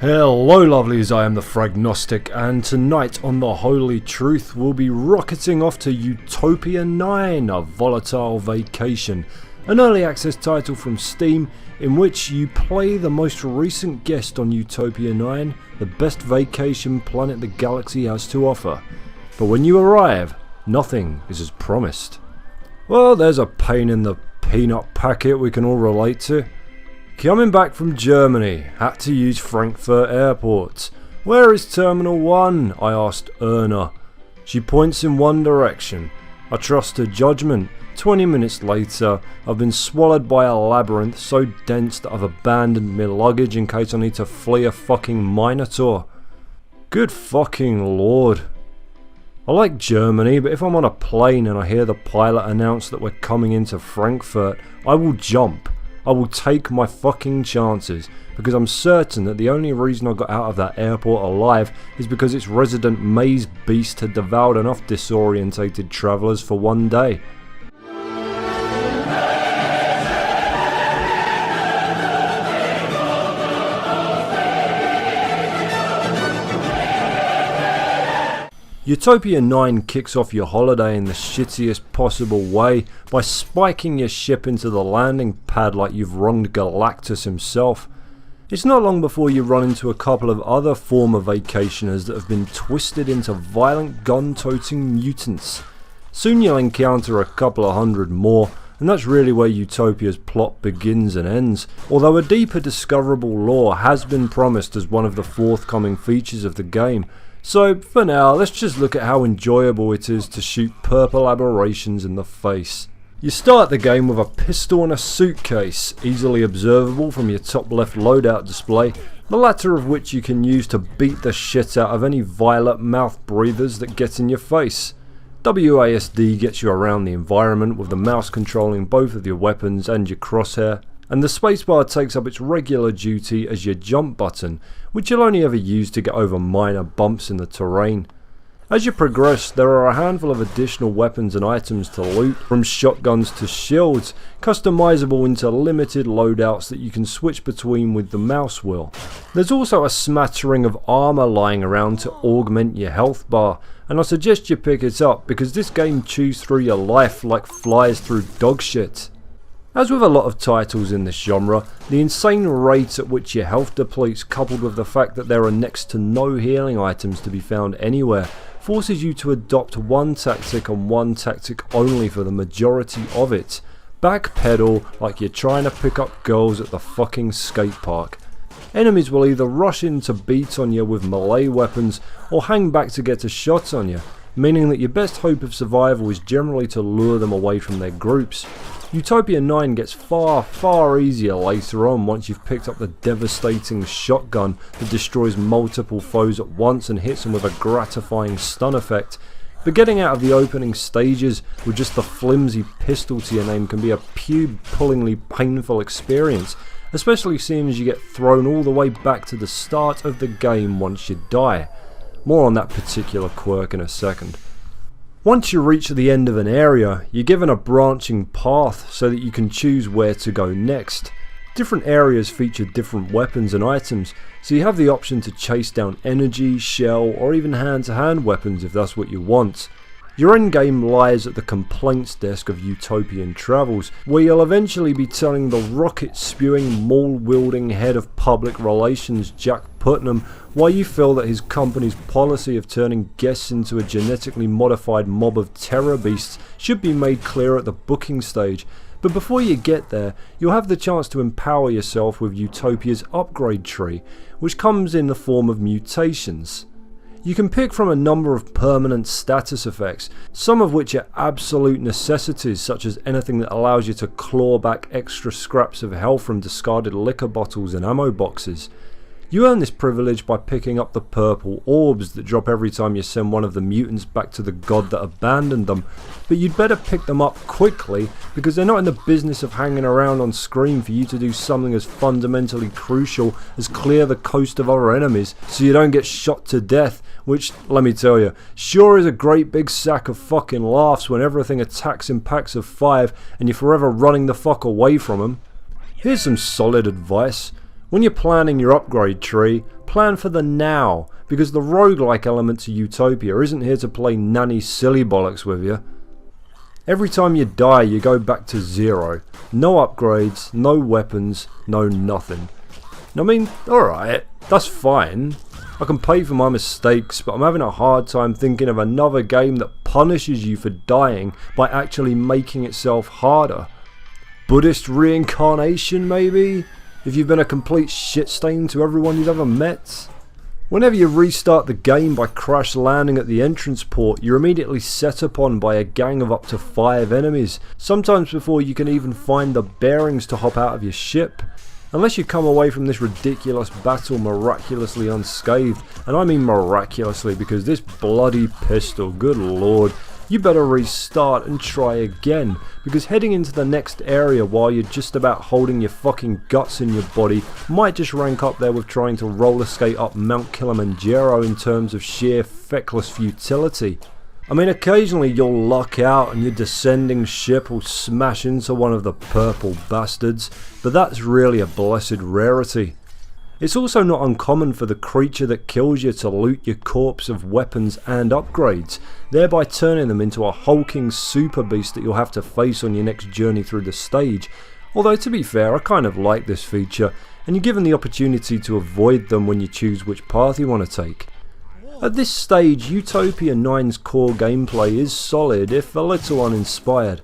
Hello lovelies, I am the Fragnostic, and tonight on The Holy Truth we'll be rocketing off to UTOPIA 9, A Volatile Vacation, an early access title from Steam in which you play the most recent guest on UTOPIA 9, the best vacation planet the galaxy has to offer. But when you arrive, nothing is as promised. Well, there's a pain in the peanut packet we can all relate to. Coming back from Germany, had to use Frankfurt Airport. Where is Terminal 1? I asked Erna. She points in one direction. I trust her judgment. 20 minutes later, I've been swallowed by a labyrinth so dense that I've abandoned my luggage in case I need to flee a fucking minotaur. Good fucking lord. I like Germany, but if I'm on a plane and I hear the pilot announce that we're coming into Frankfurt, I will jump. I will take my fucking chances, because I'm certain that the only reason I got out of that airport alive is because its resident maze beast had devoured enough disorientated travellers for one day. UTOPIA 9 kicks off your holiday in the shittiest possible way by spiking your ship into the landing pad like you've wronged Galactus himself. It's not long before you run into a couple of other former vacationers that have been twisted into violent gun-toting mutants. Soon you'll encounter a couple of hundred more, and that's really where UTOPIA's plot begins and ends, although a deeper discoverable lore has been promised as one of the forthcoming features of the game. So for now, let's just look at how enjoyable it is to shoot purple aberrations in the face. You start the game with a pistol and a suitcase, easily observable from your top left loadout display, the latter of which you can use to beat the shit out of any violet mouth breathers that get in your face. WASD gets you around the environment with the mouse controlling both of your weapons and your crosshair, and the spacebar takes up its regular duty as your jump button, which you'll only ever use to get over minor bumps in the terrain. As you progress, there are a handful of additional weapons and items to loot, from shotguns to shields, customizable into limited loadouts that you can switch between with the mouse wheel. There's also a smattering of armor lying around to augment your health bar, and I suggest you pick it up because this game chews through your life like flies through dog shit. As with a lot of titles in this genre, the insane rate at which your health depletes, coupled with the fact that there are next to no healing items to be found anywhere, forces you to adopt one tactic and one tactic only for the majority of it. Backpedal like you're trying to pick up girls at the fucking skate park. Enemies will either rush in to beat on you with melee weapons or hang back to get a shot on you, meaning that your best hope of survival is generally to lure them away from their groups. UTOPIA 9 gets far easier later on once you've picked up the devastating shotgun that destroys multiple foes at once and hits them with a gratifying stun effect. But getting out of the opening stages with just the flimsy pistol to your name can be a pube-pullingly painful experience, especially seeing as you get thrown all the way back to the start of the game once you die. More on that particular quirk in a second. Once you reach the end of an area, you're given a branching path so that you can choose where to go next. Different areas feature different weapons and items, so you have the option to chase down energy, shell, or even hand-to-hand weapons if that's what you want. Your endgame lies at the complaints desk of Utopian Travels, where you'll eventually be telling the rocket-spewing, maul-wielding head of public relations Jack Putnam why you feel that his company's policy of turning guests into a genetically modified mob of terror beasts should be made clear at the booking stage. But before you get there, you'll have the chance to empower yourself with Utopia's upgrade tree, which comes in the form of mutations. You can pick from a number of permanent status effects, some of which are absolute necessities, such as anything that allows you to claw back extra scraps of health from discarded liquor bottles and ammo boxes. You earn this privilege by picking up the purple orbs that drop every time you send one of the mutants back to the god that abandoned them, but you'd better pick them up quickly because they're not in the business of hanging around on screen for you to do something as fundamentally crucial as clear the coast of other enemies so you don't get shot to death, which, let me tell you, sure is a great big sack of fucking laughs when everything attacks in packs of 5 and you're forever running the fuck away from them. Here's some solid advice. When you're planning your upgrade tree, plan for the now, because the roguelike element to Utopia isn't here to play nanny silly bollocks with you. Every time you die you go back to zero. No upgrades, no weapons, no nothing. I mean, alright, that's fine. I can pay for my mistakes, but I'm having a hard time thinking of another game that punishes you for dying by actually making itself harder. Buddhist reincarnation maybe? If you've been a complete shit stain to everyone you've ever met? Whenever you restart the game by crash landing at the entrance port, you're immediately set upon by a gang of up to 5 enemies, sometimes before you can even find the bearings to hop out of your ship. Unless you come away from this ridiculous battle miraculously unscathed, and I mean miraculously because this bloody pistol, good lord, you better restart and try again, because heading into the next area while you're just about holding your fucking guts in your body might just rank up there with trying to roller skate up Mount Kilimanjaro in terms of sheer feckless futility. I mean, occasionally you'll luck out and your descending ship will smash into one of the purple bastards, but that's really a blessed rarity. It's also not uncommon for the creature that kills you to loot your corpse of weapons and upgrades, thereby turning them into a hulking super beast that you'll have to face on your next journey through the stage. Although to be fair, I kind of like this feature, and you're given the opportunity to avoid them when you choose which path you want to take. At this stage, Utopia 9's core gameplay is solid, if a little uninspired.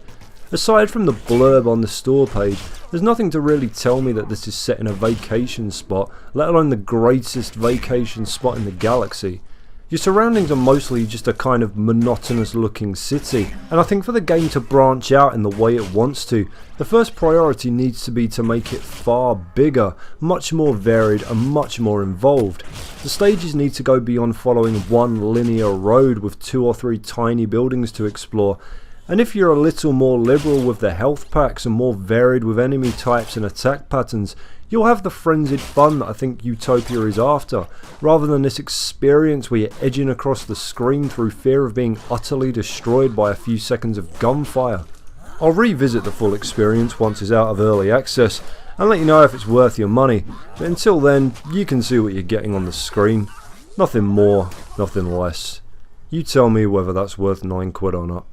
Aside from the blurb on the store page, there's nothing to really tell me that this is set in a vacation spot, let alone the greatest vacation spot in the galaxy. Your surroundings are mostly just a kind of monotonous looking city, and I think for the game to branch out in the way it wants to, the first priority needs to be to make it far bigger, much more varied and much more involved. The stages need to go beyond following one linear road with 2 or 3 tiny buildings to explore. And if you're a little more liberal with the health packs and more varied with enemy types and attack patterns, you'll have the frenzied fun that I think Utopia is after, rather than this experience where you're edging across the screen through fear of being utterly destroyed by a few seconds of gunfire. I'll revisit the full experience once it's out of early access and let you know if it's worth your money, but until then you can see what you're getting on the screen. Nothing more, nothing less. You tell me whether that's worth £9 or not.